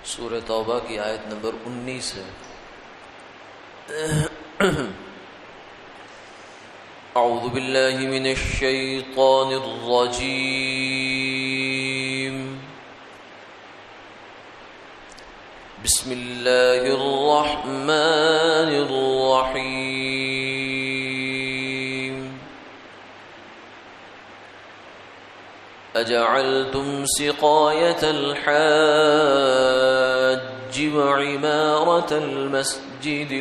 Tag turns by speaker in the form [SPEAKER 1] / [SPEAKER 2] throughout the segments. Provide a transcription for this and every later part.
[SPEAKER 1] سورہ توبہ کی آیت نمبر 19 ہے۔ اعوذ باللہ من الشیطان الرجیم، بسم اللہ الرحمن الرحیم۔ اجعلتم سقایۃ الحاج وعمارۃ المسجد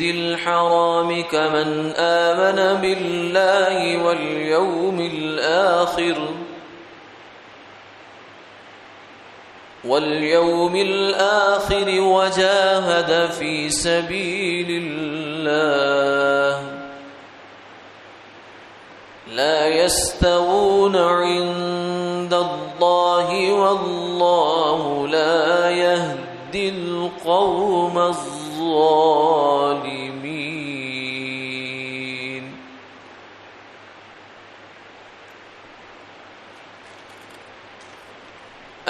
[SPEAKER 1] الحرام كمن آمن بالله واليوم الآخر وجاهد في سبيل الله لا يستوون عند الله والله لا يهدي القوم الظالمين۔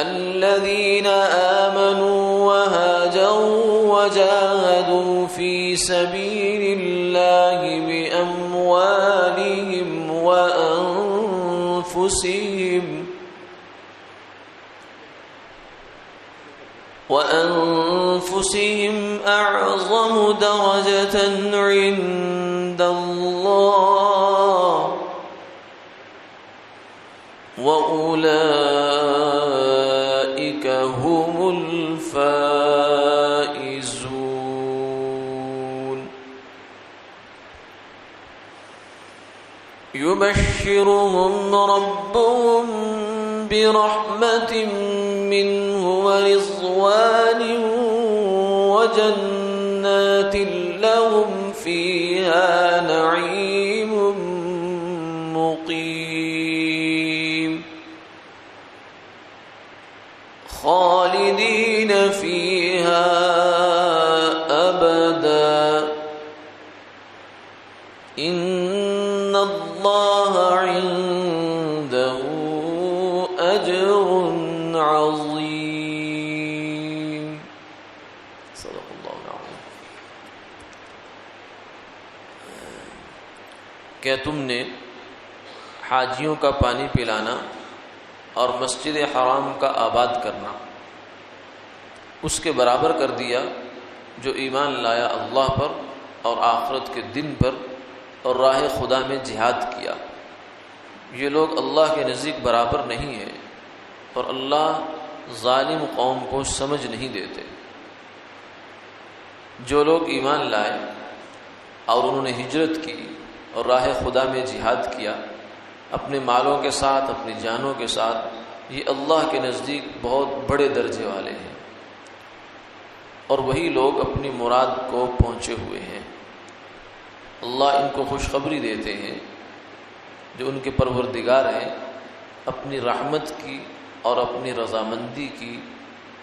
[SPEAKER 1] الذين آمنوا وهاجروا وجاهدوا في سبيل الله بأموالهم وأنفسهم أعظم درجة عند الله وأولئك هم الفائزون۔ يبشرهم ربهم برحمة منه ورضوان وجنات لهم فيها نعيم مقيم خالدين فيها أبدا إن الله عنده أجر عظيم۔ صدق اللہ العظیم۔ کیا تم نے حاجیوں کا پانی پلانا اور مسجد حرام کا آباد کرنا اس کے برابر کر دیا جو ایمان لایا اللہ پر اور آخرت کے دن پر اور راہ خدا میں جہاد کیا؟ یہ لوگ اللہ کے نزدیک برابر نہیں ہیں اور اللہ ظالم قوم کو سمجھ نہیں دیتے۔ جو لوگ ایمان لائے اور انہوں نے ہجرت کی اور راہ خدا میں جہاد کیا اپنے مالوں کے ساتھ، اپنی جانوں کے ساتھ، یہ اللہ کے نزدیک بہت بڑے درجے والے ہیں اور وہی لوگ اپنی مراد کو پہنچے ہوئے ہیں۔ اللہ ان کو خوشخبری دیتے ہیں جو ان کے پروردگار ہیں، اپنی رحمت کی اور اپنی رضامندی کی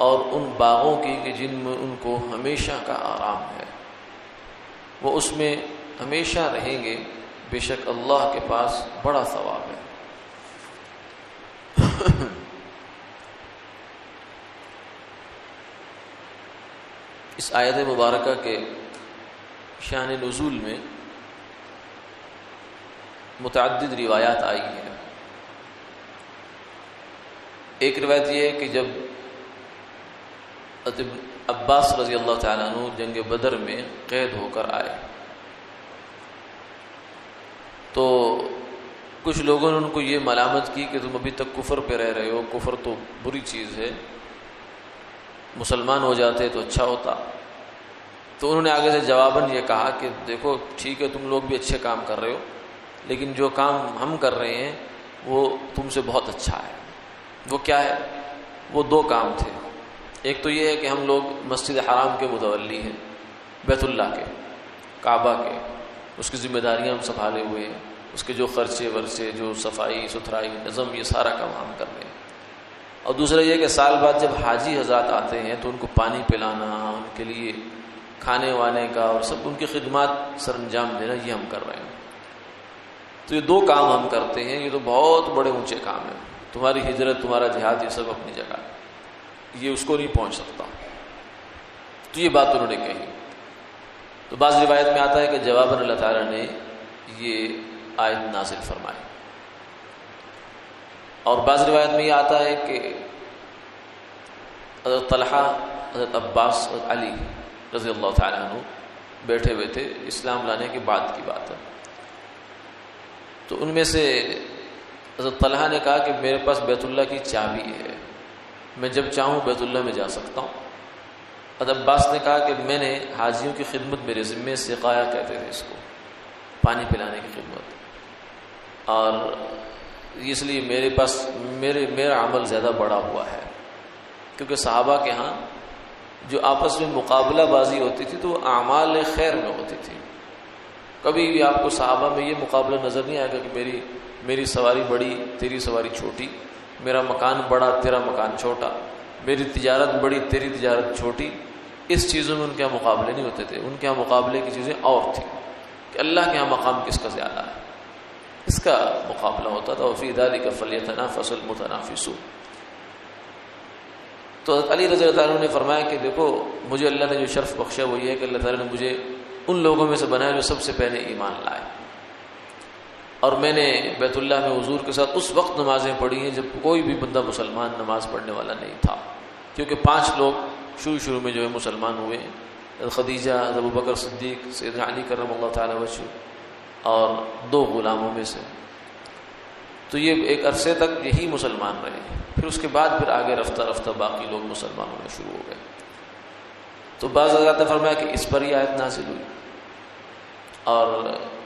[SPEAKER 1] اور ان باغوں کی کہ جن میں ان کو ہمیشہ کا آرام ہے، وہ اس میں ہمیشہ رہیں گے، بے شک اللہ کے پاس بڑا ثواب ہے۔ اس آیت مبارکہ کے شان نزول میں متعدد روایات آئی ہیں۔ ایک روایت یہ ہے کہ جب عباس رضی اللہ تعالیٰ عنہ جنگ بدر میں قید ہو کر آئے تو کچھ لوگوں نے ان کو یہ ملامت کی کہ تم ابھی تک کفر پہ رہ رہے ہو، کفر تو بری چیز ہے، مسلمان ہو جاتے تو اچھا ہوتا۔ تو انہوں نے آگے سے جواباً یہ کہا کہ دیکھو ٹھیک ہے تم لوگ بھی اچھے کام کر رہے ہو، لیکن جو کام ہم کر رہے ہیں وہ تم سے بہت اچھا ہے۔ وہ کیا ہے؟ وہ دو کام تھے۔ ایک تو یہ ہے کہ ہم لوگ مسجد حرام کے متولی ہیں، بیت اللہ کے، کعبہ کے، اس کی ذمہ داریاں ہم سنبھالے ہوئے ہیں، اس کے جو خرچے ورچے، جو صفائی ستھرائی نظم، یہ سارا کام ہم کر رہے ہیں۔ اور دوسرا یہ کہ سال بعد جب حاجی حضرات آتے ہیں تو ان کو پانی پلانا، ان کے لیے کھانے وانے کا اور سب ان کی خدمات سر انجام دینا، یہ ہم کر رہے ہیں۔ تو یہ 2 کام ہم کرتے ہیں، یہ تو بہت بڑے اونچے کام ہیں، تمہاری ہجرت، تمہارا جہاد، یہ سب اپنی جگہ، یہ اس کو نہیں پہنچ سکتا۔ تو یہ بات انہوں نے کہی۔ تو بعض روایت میں آتا ہے کہ جواباً اللہ تعالیٰ نے یہ آیت نازل فرمائی، اور بعض روایت میں یہ آتا ہے کہ حضرت طلحہ، حضرت عباس اور علی رضی اللہ تعالیٰ عنہ بیٹھے ہوئے تھے، اسلام لانے کے بعد کی بات ہے۔ تو ان میں سے حضرت طلحہ نے کہا کہ میرے پاس بیت اللہ کی چابی ہے، میں جب چاہوں بیت اللہ میں جا سکتا ہوں۔ حضرت عباس نے کہا کہ میں نے حاجیوں کی خدمت میرے ذمے، سقایا کہتے تھے اس کو، پانی پلانے کی خدمت، اور اس لیے میرے پاس میرا عمل زیادہ بڑا ہوا ہے، کیونکہ صحابہ کے ہاں جو آپس میں مقابلہ بازی ہوتی تھی تو وہ اعمال خیر میں ہوتی تھی۔ کبھی بھی آپ کو صحابہ میں یہ مقابلہ نظر نہیں آئے گا کہ میری سواری بڑی، تیری سواری چھوٹی، میرا مکان بڑا، تیرا مکان چھوٹا، میری تجارت بڑی، تیری تجارت چھوٹی۔ اس چیزوں میں ان کے یہاں مقابلے نہیں ہوتے تھے، ان کے یہاں مقابلے کی چیزیں اور تھیں کہ اللہ کے یہاں مقام کس کا زیادہ ہے، اس کا مقابلہ ہوتا تھا۔ وفی ذلک فلیتنافس المتنافسون۔ تو حضرت علی رضی اللہ عنہ نے فرمایا کہ دیکھو، مجھے اللہ نے جو شرف بخشا وہ یہ ہے کہ اللہ تعالیٰ نے مجھے ان لوگوں میں سے بنایا جو سب سے پہلے ایمان لائے، اور میں نے بیت اللہ میں حضور کے ساتھ اس وقت نمازیں پڑھی ہیں جب کوئی بھی بندہ مسلمان نماز پڑھنے والا نہیں تھا، کیونکہ 5 لوگ شروع میں جو ہے مسلمان ہوئے ہیں، خدیجہ، ابوبکر صدیق، سیدنا علی کرم اللہ تعالیٰ وجہ، اور 2 غلاموں میں سے۔ تو یہ ایک عرصے تک یہی مسلمان رہے، پھر اس کے بعد پھر آگے رفتہ رفتہ باقی لوگ مسلمان ہونے شروع ہو گئے۔ تو بعض حضرات نے فرمایا کہ اس پر یہ آیت نازل ہوئی۔ اور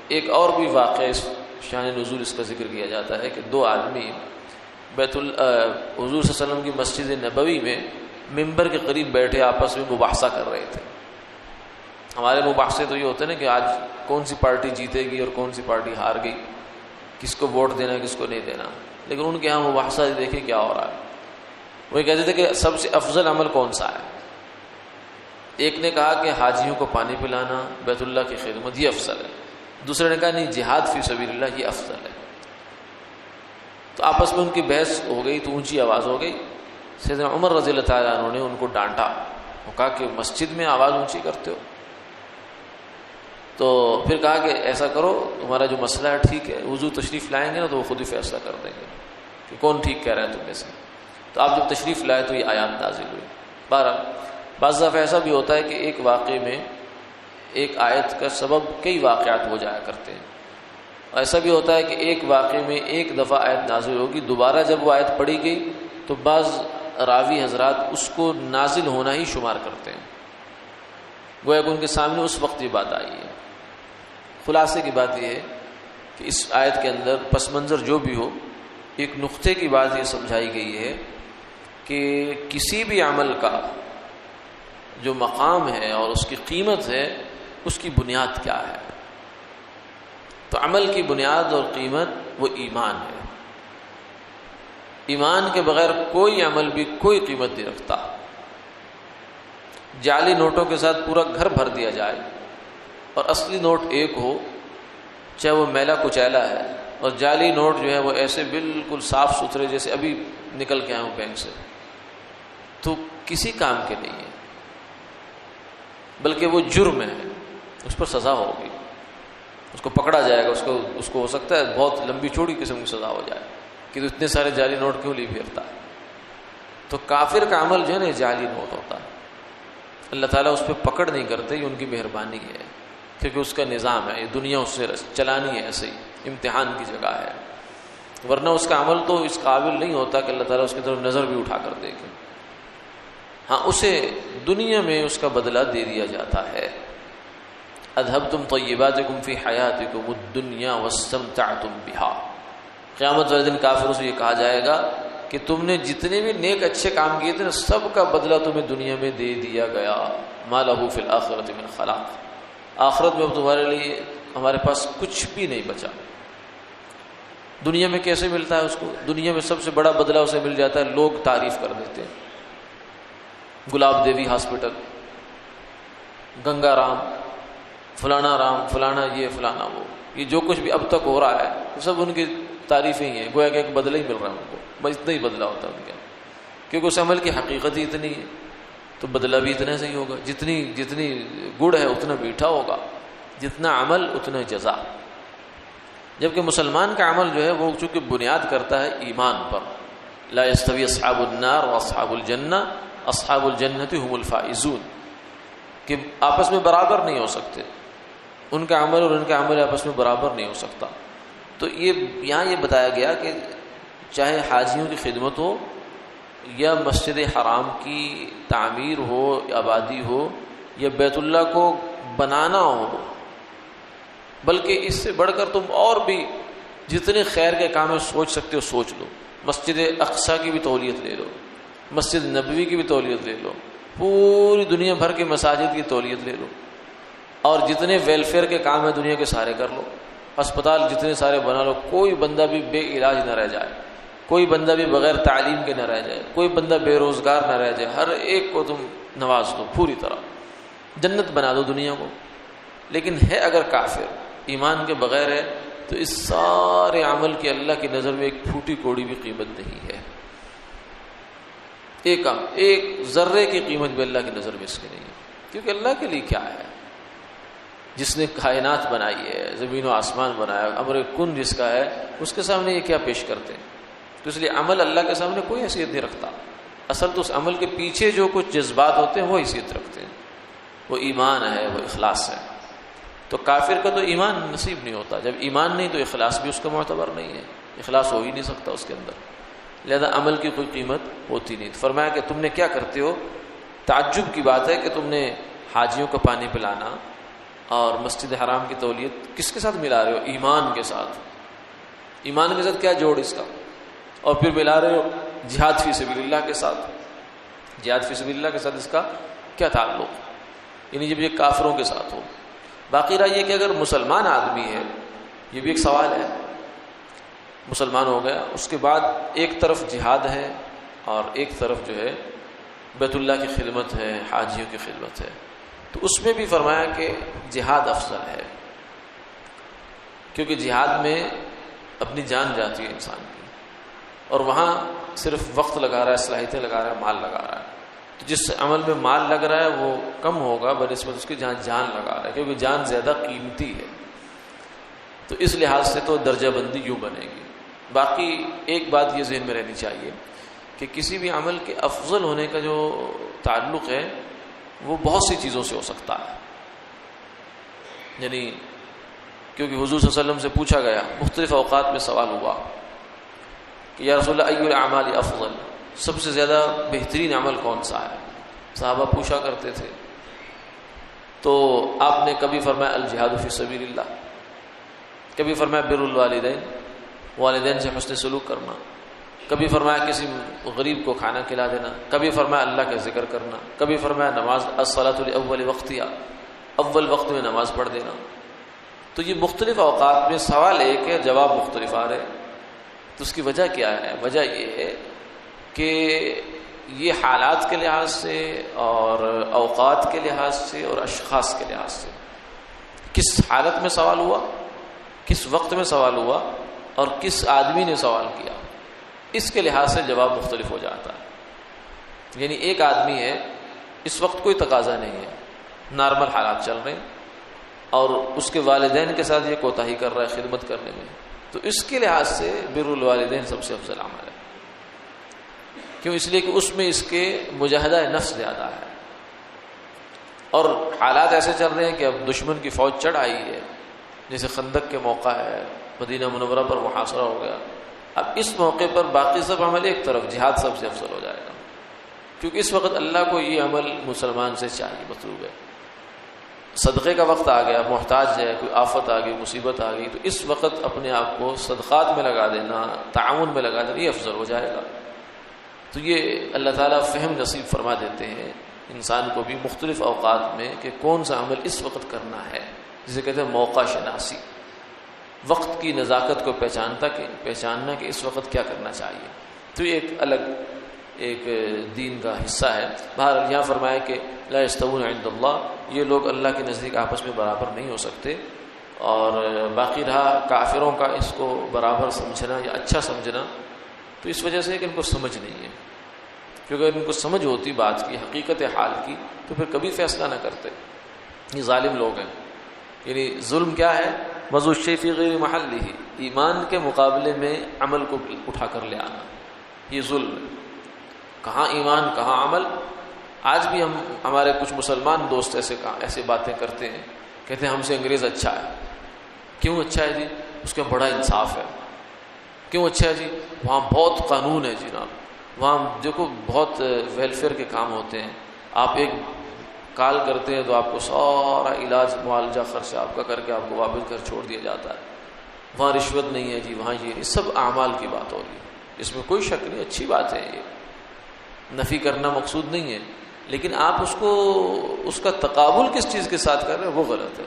[SPEAKER 1] ایک اور بھی واقعہ اس شان نزول اس کا ذکر کیا جاتا ہے کہ 2 آدمی حضور صلی اللہ علیہ وسلم کی مسجد نبوی میں ممبر کے قریب بیٹھے آپس میں مباحثہ کر رہے تھے۔ ہمارے مباحثے تو یہ ہوتے ہیں نا کہ آج کون سی پارٹی جیتے گی اور کون سی پارٹی ہار گئی، کس کو ووٹ دینا کس کو نہیں دینا، لیکن ان کے ہاں مباحثہ دیکھیں کیا ہو رہا ہے۔ وہ کہتے تھے کہ سب سے افضل عمل کون سا ہے؟ ایک نے کہا کہ حاجیوں کو پانی پلانا، بیت اللہ کی خدمت، یہ افضل ہے۔ دوسرے نے کہا نہیں، جہاد فی سبیل اللہ یہ افضل ہے۔ تو آپس میں ان کی بحث ہو گئی، تو اونچی آواز ہو گئی۔ سیدنا عمر رضی اللہ تعالیٰ عنہ نے ان کو ڈانٹا، وہ کہا کہ مسجد میں آواز اونچی کرتے ہو۔ تو پھر کہا کہ ایسا کرو، تمہارا جو مسئلہ ہے ٹھیک ہے، حضور تشریف لائیں گے نا تو وہ خود ہی فیصلہ کر دیں گے کہ کون ٹھیک کہہ رہا ہے تم میں سے۔ تو آپ جب تشریف لائے تو یہ آیات نازل ہوئی۔ بہرحال بعض دفعہ ایسا بھی ہوتا ہے کہ ایک واقعے میں ایک آیت کا سبب کئی واقعات ہو جایا کرتے ہیں، اور ایسا بھی ہوتا ہے کہ ایک واقعے میں ایک دفعہ آیت نازل ہوگی، دوبارہ جب وہ آیت پڑھی گئی تو بعض راوی حضرات اس کو نازل ہونا ہی شمار کرتے ہیں، گویا کہ ان کے سامنے اس وقت یہ بات آئی ہے۔ خلاصے کی بات یہ ہے کہ اس آیت کے اندر پس منظر جو بھی ہو، ایک نقطے کی بات یہ سمجھائی گئی ہے کہ کسی بھی عمل کا جو مقام ہے اور اس کی قیمت ہے، اس کی بنیاد کیا ہے۔ تو عمل کی بنیاد اور قیمت وہ ایمان ہے۔ ایمان کے بغیر کوئی عمل بھی کوئی قیمت نہیں رکھتا۔ جعلی نوٹوں کے ساتھ پورا گھر بھر دیا جائے اور اصلی نوٹ ایک ہو، چاہے وہ میلا کچیلا ہے، اور جعلی نوٹ جو ہے وہ ایسے بالکل صاف ستھرے جیسے ابھی نکل کے آئے ہوں بینک سے، تو کسی کام کے نہیں ہے، بلکہ وہ جرم ہے، اس پر سزا ہوگی، اس کو پکڑا جائے گا، اس کو ہو سکتا ہے بہت لمبی چوڑی قسم کی سزا ہو جائے کہ تو اتنے سارے جعلی نوٹ کیوں لی پھرتا ہے۔ تو کافر کا عمل جو ہے نا جعلی نوٹ ہوتا ہے، اللہ تعالیٰ اس پہ پکڑ نہیں کرتے، یہ ان کی مہربانی ہے، کیونکہ اس کا نظام ہے، یہ دنیا اس سے چلانی ہے، ایسے ہی امتحان کی جگہ ہے، ورنہ اس کا عمل تو اس قابل نہیں ہوتا کہ اللہ تعالیٰ اس کی طرف نظر بھی اٹھا کر دیکھے۔ ہاں، اسے دنیا میں اس کا بدلہ دے دیا جاتا ہے۔ اذهبتم طیباتکم فی حیاتکم الدنیا واستمتعتم بہا۔ قیامت والے دن کافروں سے یہ کہا جائے گا کہ تم نے جتنے بھی نیک اچھے کام کیے تھے نا، سب کا بدلہ تمہیں دنیا میں دے دیا گیا۔ ما لہ فی الآخرۃ من خلاق۔ آخرت میں اب تمہارے لیے ہمارے پاس کچھ بھی نہیں بچا۔ دنیا میں کیسے ملتا ہے اس کو؟ دنیا میں سب سے بڑا بدلہ اسے مل جاتا ہے، لوگ تعریف کر دیتے ہیں، گلاب دیوی ہاسپٹل، گنگا رام، فلانا یہ فلانا وہ، یہ جو کچھ بھی اب تک ہو رہا ہے وہ سب ان کی تعریفیں ہی ہیں، گویا کہ ایک بدلہ ہی مل رہا ہے ان کو، بس اتنا ہی بدلہ ہوتا ہے ان کا، کیونکہ اس عمل کی حقیقت ہی اتنی ہے تو بدلہ بھی اتنا صحیح ہوگا، جتنی گڑ ہے اتنا میٹھا ہوگا، جتنا عمل اتنا جزا۔ جبکہ مسلمان کا عمل جو ہے وہ چونکہ بنیاد کرتا ہے ایمان پر، لا یستوی اصحاب النار واصحاب الجنہ اصحاب الجنۃ هم الفائزون، کہ آپس میں برابر نہیں ہو سکتے، ان کا عمل اور ان کا عمل آپس میں برابر نہیں ہو سکتا۔ تو یہاں یہ بتایا گیا کہ چاہے حاجیوں کی خدمت ہو یا مسجد حرام کی تعمیر ہو، آبادی ہو، یا بیت اللہ کو بنانا ہو، بلکہ اس سے بڑھ کر تم اور بھی جتنے خیر کے کام سوچ سکتے ہو سوچ لو، مسجد اقصیٰ کی بھی تولیت لے لو، مسجد نبوی کی بھی تولیت لے لو، پوری دنیا بھر کے مساجد کی تولیت لے لو، اور جتنے ویلفیئر کے کام ہیں دنیا کے سارے کر لو، اسپتال جتنے سارے بنا لو، کوئی بندہ بھی بے علاج نہ رہ جائے، کوئی بندہ بھی بغیر تعلیم کے نہ رہ جائے، کوئی بندہ بے روزگار نہ رہ جائے، ہر ایک کو تم نواز دو پوری طرح، جنت بنا دو دنیا کو۔ لیکن ہے اگر کافر ایمان کے بغیر ہے تو اس سارے عمل کی اللہ کی نظر میں ایک پھوٹی کوڑی بھی قیمت نہیں ہے، ایک ذرے کی قیمت بھی اللہ کی نظر میں اس کی نہیں ہے، کیونکہ اللہ کے لیے کیا ہے؟ جس نے کائنات بنائی ہے، زمین و آسمان بنایا، امر کن جس کا ہے، اس کے سامنے یہ کیا پیش کرتے ہیں؟ تو اس لیے عمل اللہ کے سامنے کوئی حیثیت نہیں رکھتا، اصل تو اس عمل کے پیچھے جو کچھ جذبات ہوتے ہیں وہ حیثیت رکھتے ہیں، وہ ایمان ہے، وہ اخلاص ہے۔ تو کافر کا تو ایمان نصیب نہیں ہوتا، جب ایمان نہیں تو اخلاص بھی اس کا معتبر نہیں ہے، اخلاص ہو ہی نہیں سکتا اس کے اندر، لہذا عمل کی کوئی قیمت ہوتی نہیں۔ فرمایا کہ تم نے کیا کرتے ہو؟ تعجب کی بات ہے کہ تم نے حاجیوں کو پانی پلانا اور مسجد حرام کی تولیت کس کے ساتھ ملا رہے ہو؟ ایمان کے ساتھ۔ ایمان کے ساتھ کیا جوڑ اس کا؟ اور پھر ملا رہے ہو جہاد فی سبیل اللہ کے ساتھ۔ جہاد فی سبیل اللہ کے ساتھ اس کا کیا تعلق؟ یعنی جب یہ کافروں کے ساتھ ہو۔ باقی رہا یہ کہ اگر مسلمان آدمی ہے، یہ بھی ایک سوال ہے، مسلمان ہو گیا، اس کے بعد ایک طرف جہاد ہے اور ایک طرف جو ہے بیت اللہ کی خدمت ہے، حاجیوں کی خدمت ہے، تو اس میں بھی فرمایا کہ جہاد افضل ہے، کیونکہ جہاد میں اپنی جان جاتی ہے انسان کی، اور وہاں صرف وقت لگا رہا ہے، صلاحیتیں لگا رہا ہے، مال لگا رہا ہے، تو جس عمل میں مال لگ رہا ہے وہ کم ہوگا بنسبت اس کی جہاں جان لگا رہا ہے، کیونکہ جان زیادہ قیمتی ہے۔ تو اس لحاظ سے تو درجہ بندی یوں بنے گی۔ باقی ایک بات یہ ذہن میں رہنی چاہیے کہ کسی بھی عمل کے افضل ہونے کا جو تعلق ہے وہ بہت سی چیزوں سے ہو سکتا ہے، یعنی کیونکہ حضور صلی اللہ علیہ وسلم سے پوچھا گیا، مختلف اوقات میں سوال ہوا کہ یا رسول اللہ ای الاعمال افضل، سب سے زیادہ بہترین عمل کون سا ہے؟ صحابہ پوچھا کرتے تھے، تو آپ نے کبھی فرمایا الجہاد فی سبیل اللہ، کبھی فرمایا بر الوالدین، والدین سے حسن سلوک کرنا، کبھی فرمایا کسی غریب کو کھانا کھلا دینا، کبھی فرمایا اللہ کا ذکر کرنا، کبھی فرمایا نماز الصلاۃ لاول وقتها، اول وقت میں نماز پڑھ دینا۔ تو یہ مختلف اوقات میں سوال ایک ہے، جواب مختلف آ رہے، تو اس کی وجہ کیا ہے؟ وجہ یہ ہے کہ یہ حالات کے لحاظ سے اور اوقات کے لحاظ سے اور اشخاص کے لحاظ سے، کس حالت میں سوال ہوا، کس وقت میں سوال ہوا اور کس آدمی نے سوال کیا، اس کے لحاظ سے جواب مختلف ہو جاتا ہے۔ یعنی ایک آدمی ہے، اس وقت کوئی تقاضا نہیں ہے، نارمل حالات چل رہے ہیں، اور اس کے والدین کے ساتھ یہ کوتاہی کر رہا ہے خدمت کرنے میں، تو اس کے لحاظ سے بر الوالدین سب سے افضل عمل ہے۔ کیوں؟ اس لیے کہ اس میں اس کے مجاہدہ نفس زیادہ ہے، اور حالات ایسے چل رہے ہیں کہ اب دشمن کی فوج چڑھ آئی ہے، جیسے خندق کے موقع ہے، مدینہ منورہ پر محاصرہ ہو گیا، اب اس موقع پر باقی سب عمل ایک طرف، جہاد سب سے افضل ہو جائے گا، کیونکہ اس وقت اللہ کو یہ عمل مسلمان سے چاہیے، مطلوب ہے۔ صدقے کا وقت آ گیا، محتاج ہے، کوئی آفت آ گئی، مصیبت آ گئی، تو اس وقت اپنے آپ کو صدقات میں لگا دینا، تعاون میں لگا دینا، یہ افضل ہو جائے گا۔ تو یہ اللہ تعالیٰ فہم نصیب فرما دیتے ہیں انسان کو بھی مختلف اوقات میں کہ کون سا عمل اس وقت کرنا ہے، جسے کہتے ہیں موقع شناسی، وقت کی نزاکت کو پہچاننا کہ اس وقت کیا کرنا چاہیے۔ تو یہ ایک الگ ایک دین کا حصہ ہے۔ بہرحال یہاں فرمایا کہ لا یستوون عند اللہ، یہ لوگ اللہ کے نزدیک آپس میں برابر نہیں ہو سکتے، اور باقی رہا کافروں کا اس کو برابر سمجھنا یا اچھا سمجھنا، تو اس وجہ سے کہ ان کو سمجھ نہیں ہے، کیونکہ اگر ان کو سمجھ ہوتی بات کی، حقیقت حال کی، تو پھر کبھی فیصلہ نہ کرتے۔ یہ ظالم لوگ ہیں۔ یعنی ظلم کیا ہے؟ وضع الشیء فی غیر محلہ، ایمان کے مقابلے میں عمل کو اٹھا کر لے آنا، یہ ظلم ہے۔ کہاں ایمان کہاں عمل؟ آج بھی ہمارے کچھ مسلمان دوست ایسے باتیں کرتے ہیں، کہتے ہیں ہم سے انگریز اچھا ہے۔ کیوں اچھا ہے جی؟ اس کا بڑا انصاف ہے۔ کیوں اچھا ہے جی؟ وہاں بہت قانون ہے جناب، وہاں دیکھو بہت ویلفیئر کے کام ہوتے ہیں، آپ ایک کال کرتے ہیں تو آپ کو سارا علاج معالجہ خرچہ آپ کا کر کے آپ کو واپس گھر چھوڑ دیا جاتا ہے۔ وہاں رشوت نہیں ہے جی، وہاں یہ سب اعمال کی بات ہوگی، اس میں کوئی شک نہیں، اچھی بات ہے، یہ نفی کرنا مقصود نہیں ہے، لیکن آپ اس کا تقابل کس چیز کے ساتھ کر رہے ہیں وہ غلط ہے۔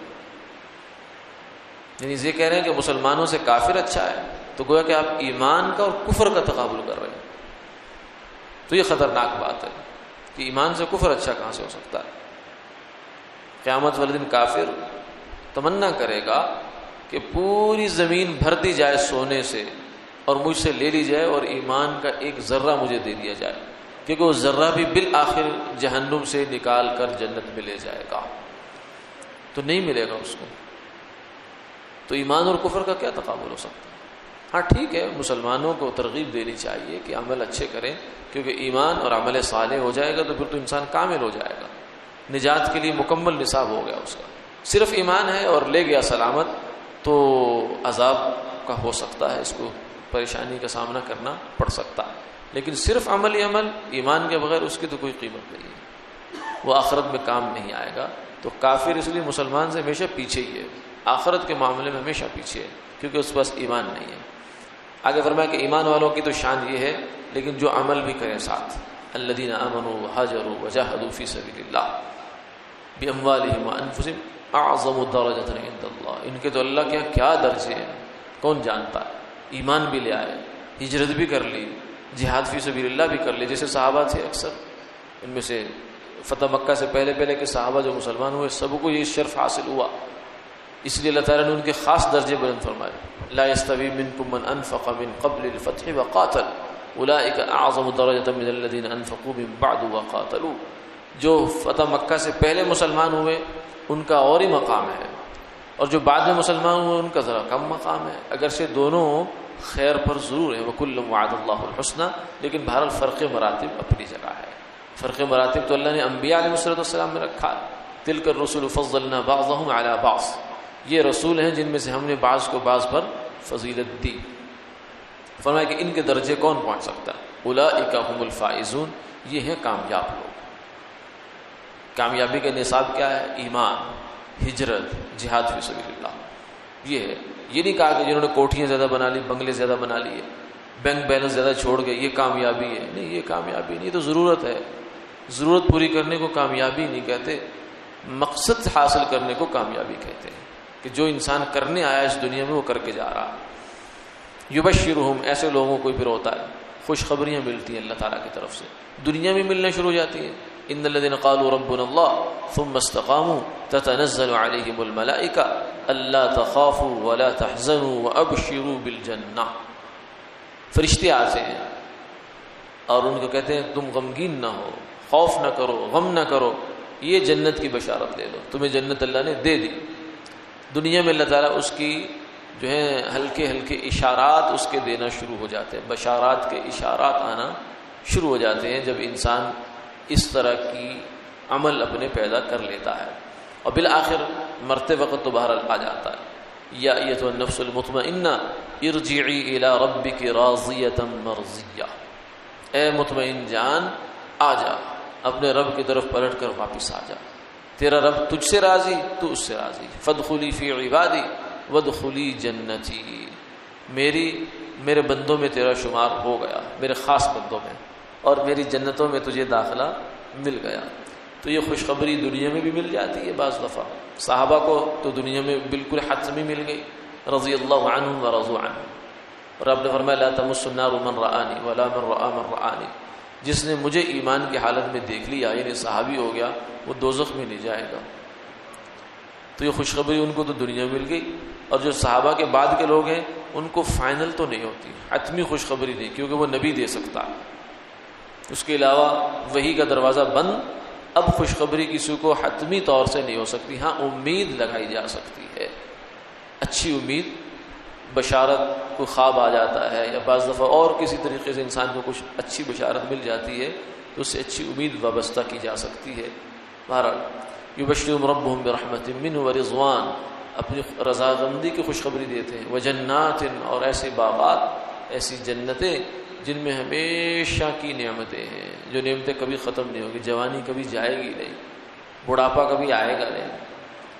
[SPEAKER 1] یعنی یہ کہہ رہے ہیں کہ مسلمانوں سے کافر اچھا ہے، تو گویا کہ آپ ایمان کا اور کفر کا تقابل کر رہے ہیں، تو یہ خطرناک بات ہے کہ ایمان سے کفر اچھا کہاں سے ہو سکتا ہے۔ قیامت والے دن کافر تمنا کرے گا کہ پوری زمین بھر دی جائے سونے سے اور مجھ سے لے لی جائے اور ایمان کا ایک ذرہ مجھے دے دیا جائے، کیونکہ وہ ذرہ بھی بالآخر جہنم سے نکال کر جنت میں لے جائے گا، تو نہیں ملے گا اس کو۔ تو ایمان اور کفر کا کیا تقابل ہو سکتا ہے؟ ہاں ٹھیک ہے، مسلمانوں کو ترغیب دینی چاہیے کہ عمل اچھے کریں، کیونکہ ایمان اور عمل صالح ہو جائے گا تو پھر تو انسان کامل ہو جائے گا، نجات کے لیے مکمل نصاب ہو گیا اس کا۔ صرف ایمان ہے اور لے گیا سلامت تو عذاب کا ہو سکتا ہے، اس کو پریشانی کا سامنا کرنا پڑ سکتا ہے، لیکن صرف عمل ایمان کے بغیر اس کی تو کوئی قیمت نہیں ہے، وہ آخرت میں کام نہیں آئے گا۔ تو کافر اس لیے مسلمان سے ہمیشہ پیچھے ہی ہے، آخرت کے معاملے میں ہمیشہ پیچھے ہے، کیونکہ اس پاس ایمان نہیں ہے۔ آگے فرمایا کہ ایمان والوں کی تو شان یہ ہے، لیکن جو عمل بھی کریں ساتھ، الذین آمنوا وہاجروا وجاہدوا فی سبیل اللہ باموالہم وانفسہم اعظم درجۃ عند اللہ، ان کے تو اللہ کے کیا درجے ہیں کون جانتا ہے۔ ایمان بھی لے آئے، ہجرت بھی کر لی، جہاد فی سبیل اللہ بھی کر لی، جیسے صحابہ تھے اکثر، ان میں سے فتح مکہ سے پہلے کے صحابہ جو مسلمان ہوئے سب کو یہ شرف حاصل ہوا، اس لیے اللہ تعالیٰ نے ان کے خاص درجے بلند فرمائے۔ لا يستوی منکم من انفق من قبل الفتح وقاتل اولئک اعظم درجۃ من الذین انفقوا من بعد وقاتلوا، جو فتح مکہ سے پہلے مسلمان ہوئے ان کا اور ہی مقام ہے، اور جو بعد میں مسلمان ہوئے ان کا ذرا کم مقام ہے، اگرچہ دونوں خیر پر ضرور ہے، وکل وعد اللہ الحسنى، لیکن بہرحال فرق مراتب اپنی جگہ ہے۔ فرق مراتب تو اللہ نے انبیاء علیہ السلام میں رکھا، تلک الرسل فضلنا بعضهم علی بعض، یہ رسول ہیں جن میں سے ہم نے بعض کو بعض پر فضیلت دی۔ فرمایا کہ ان کے درجے کون پہنچ سکتا ہے؟ اولئک هم الفائزون، یہ ہیں کامیاب لوگ۔ کامیابی کا نصاب کیا ہے؟ ایمان، ہجرت، جہاد فی سبیل اللہ، یہ ہے۔ یہ نہیں کہا کہ جنہوں نے کوٹھیاں زیادہ بنا لی، بنگلے زیادہ بنا لیے، بینک بیلنس زیادہ چھوڑ گئے، یہ کامیابی ہے؟ نہیں، یہ کامیابی نہیں، یہ تو ضرورت ہے۔ ضرورت پوری کرنے کو کامیابی نہیں کہتے، مقصد حاصل کرنے کو کامیابی کہتے ہیں، کہ جو انسان کرنے آیا اس دنیا میں وہ کر کے جا رہا۔ یبشرہم، ایسے لوگوں کو پھر ہوتا ہے خوشخبریاں ملتی ہیں اللہ تعالیٰ کی طرف سے، دنیا میں ملنا شروع ہو جاتی ہیں۔ ان الذين قالوا ربنا الله ثم استقاموا تتنزل عليهم الملائكة الا تخافوا ولا تحزنوا وابشروا بالجنة، فرشتے آتے ہیں اور ان کو کہتے ہیں تم غمگین نہ ہو، خوف نہ کرو، غم نہ کرو، یہ جنت کی بشارت لے لو، تمہیں جنت اللہ نے دے دی۔ دنیا میں اللہ تعالیٰ اس کی جو ہے ہلکے ہلکے اشارات اس کے دینا شروع ہو جاتے ہیں، بشارات کے اشارات آنا شروع ہو جاتے ہیں جب انسان اس طرح کی عمل اپنے پیدا کر لیتا ہے، اور بالآخر مرتے وقت تو بہرحال آ جاتا ہے۔ یا ایتھا النفس المطمئنہ ارجعی الی ربک راضیۃ مرضیہ، اے مطمئن جان آ جا، اپنے رب کی طرف پلٹ کر واپس آ جا، تیرا رب تجھ سے راضی، تو اس سے راضی۔ فادخلی فی عبادی وادخلی جنتی، میرے بندوں میں تیرا شمار ہو گیا، میرے خاص بندوں میں، اور میری جنتوں میں تجھے داخلہ مل گیا۔ تو یہ خوشخبری دنیا میں بھی مل جاتی ہے بعض دفعہ، صحابہ کو تو دنیا میں بالکل حتمی مل گئی، رضی اللہ عنہم ورضوا عنہ، اور آپ نے فرمایا لا تمس النار من رآنی ولا من رآ من رآنی، جس نے مجھے ایمان کی حالت میں دیکھ لیا، یعنی صحابی ہو گیا، وہ دوزخ میں نہیں جائے گا۔ تو یہ خوشخبری ان کو تو دنیا مل گئی، اور جو صحابہ کے بعد کے لوگ ہیں ان کو فائنل تو نہیں ہوتی، حتمی خوشخبری نہیں، کیونکہ وہ نبی دے سکتا ہے، اس کے علاوہ وحی کا دروازہ بند۔ اب خوشخبری کسی کو حتمی طور سے نہیں ہو سکتی، ہاں امید لگائی جا سکتی ہے، اچھی امید، بشارت، کوئی خواب آ جاتا ہے یا بعض دفعہ اور کسی طریقے سے انسان کو کچھ اچھی بشارت مل جاتی ہے تو اس سے اچھی امید وابستہ کی جا سکتی ہے۔ بہرحال یبشرہم ربہم برحمۃ منہ ورضوان، اپنی رضاگندی کی خوشخبری دیتے ہیں، وجنات، اور ایسے باغات، ایسی جنتیں جن میں ہمیشہ کی نعمتیں ہیں، جو نعمتیں کبھی ختم نہیں ہوگی، جوانی کبھی جائے گی نہیں، بڑھاپا کبھی آئے گا نہیں،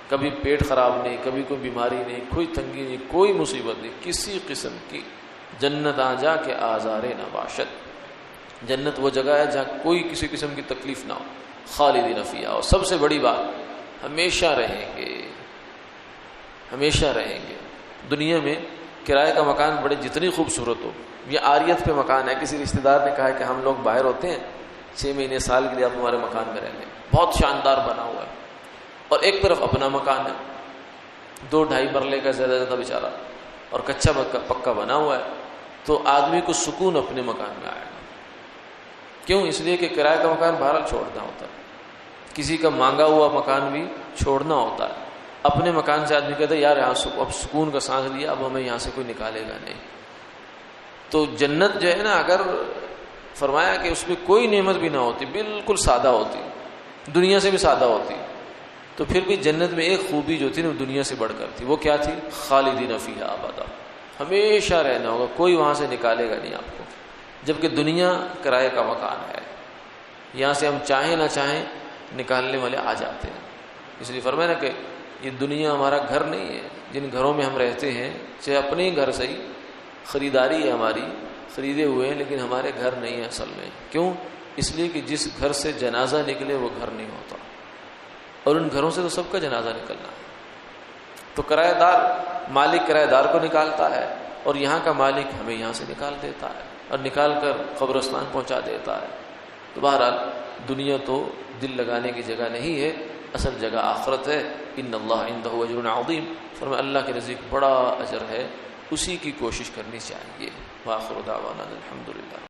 [SPEAKER 1] کبھی پیٹ خراب نہیں، کبھی کوئی بیماری نہیں، کوئی تنگی نہیں، کوئی مصیبت نہیں، کسی قسم کی۔ جنت آجا کے آزار نباشت، جنت وہ جگہ ہے جہاں کوئی کسی قسم کی تکلیف نہ ہو، خالدین فیہا، اور سب سے بڑی بات ہمیشہ رہیں گے، ہمیشہ رہیں گے۔ دنیا میں کرائے کا مکان بڑے جتنی خوبصورت ہو، یہ عاریت پہ مکان ہے، کسی رشتہ دار نے کہا ہے کہ ہم لوگ باہر ہوتے ہیں 6 مہینے سال کے لیے، آپ ہمارے مکان میں رہ لیں، بہت شاندار بنا ہوا ہے، اور ایک طرف اپنا مکان ہے 2-2.5 مرلے کا زیادہ بیچارہ، اور کچا پکا بنا ہوا ہے، تو آدمی کو سکون اپنے مکان میں آئے گا۔ کیوں؟ اس لیے کہ کرائے کا مکان بہرحال چھوڑنا ہوتا ہے، کسی کا مانگا ہوا مکان بھی چھوڑنا ہوتا ہے۔ اپنے مکان سے آدمی کہتا ہے یار یہاں اب سکون کا سانس لیا، اب ہمیں یہاں سے کوئی نکالے گا نہیں۔ تو جنت جو ہے نا، اگر فرمایا کہ اس میں کوئی نعمت بھی نہ ہوتی، بالکل سادہ ہوتی، دنیا سے بھی سادہ ہوتی، تو پھر بھی جنت میں ایک خوبی جو تھی نا وہ دنیا سے بڑھ کر تھی، وہ کیا تھی؟ خالدین فیہا ابدا، ہمیشہ رہنا ہوگا، کوئی وہاں سے نکالے گا نہیں آپ کو۔ جبکہ دنیا کرائے کا مکان ہے، یہاں سے ہم چاہیں نہ چاہیں نکالنے والے آ جاتے ہیں۔ اس لیے فرمایا نا کہ یہ دنیا ہمارا گھر نہیں ہے، جن گھروں میں ہم رہتے ہیں، چاہے اپنے ہی گھر سے ہی خریداری ہے ہماری، خریدے ہوئے ہیں، لیکن ہمارے گھر نہیں ہے اصل میں۔ کیوں؟ اس لیے کہ جس گھر سے جنازہ نکلے وہ گھر نہیں ہوتا، اور ان گھروں سے تو سب کا جنازہ نکلنا ہے۔ تو کرایہ دار مالک کرایہ دار کو نکالتا ہے، اور یہاں کا مالک ہمیں یہاں سے نکال دیتا ہے، اور نکال کر قبرستان پہنچا دیتا ہے۔ تو بہرحال دنیا تو دل لگانے کی جگہ نہیں ہے، اصل جگہ آخرت ہے۔ ان اللہ عندہ اجر عظیم، فرمایا اللہ کے نزدیک بڑا اجر ہے، اسی کی کوشش کرنی چاہیے۔ وآخر دعوانا الحمدللہ۔